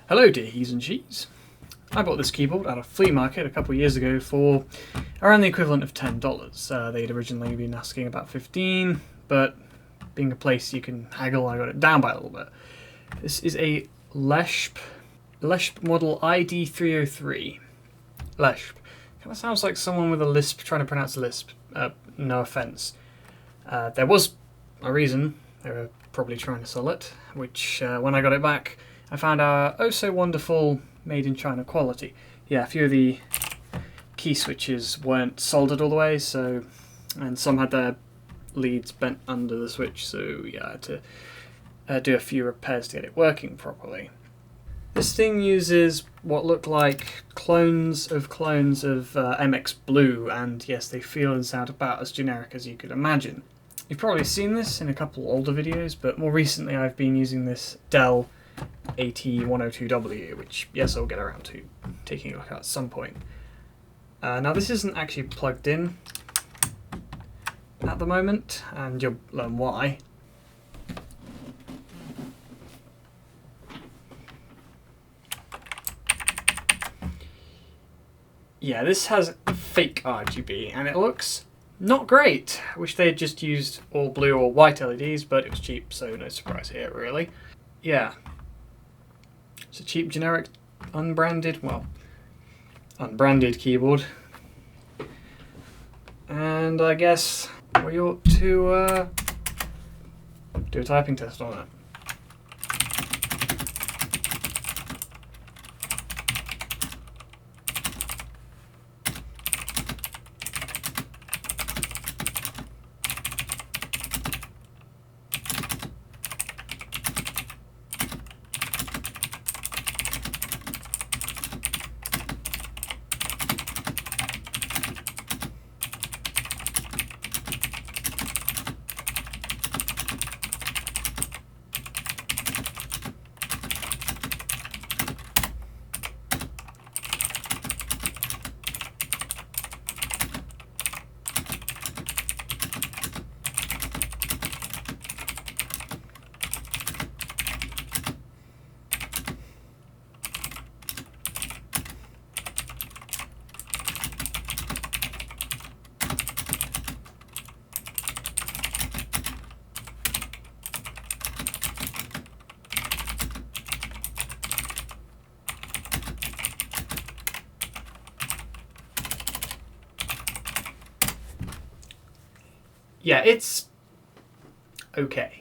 Hello dear he's and she's. I bought this keyboard at a flea market a couple of years ago for around the equivalent of $10. They'd originally been asking about $15, but being a place you can haggle, I got it down by a little bit. This is a Lesp model ID303. Lesp. Kind of sounds like someone with a lisp trying to pronounce Lisp. No offense. There was a reason they were probably trying to sell it, which when I got it back, I found our oh so wonderful made in China quality. Yeah, a few of the key switches weren't soldered all the way, and some had their leads bent under the switch, so yeah, I had to do a few repairs to get it working properly. This thing uses what look like clones of MX Blue, and yes, they feel and sound about as generic as you could imagine. You've probably seen this in a couple older videos, but more recently I've been using this Dell AT102W, which yes, I'll get around to taking a look at some point. Now this isn't actually plugged in at the moment, and you'll learn why. Yeah, this has fake RGB, and it looks not great. I wish they had just used all blue or white LEDs, but it was cheap, so no surprise here, really. Yeah. It's a cheap, generic, unbranded keyboard. And I guess we ought to do a typing test on it. Yeah, it's okay.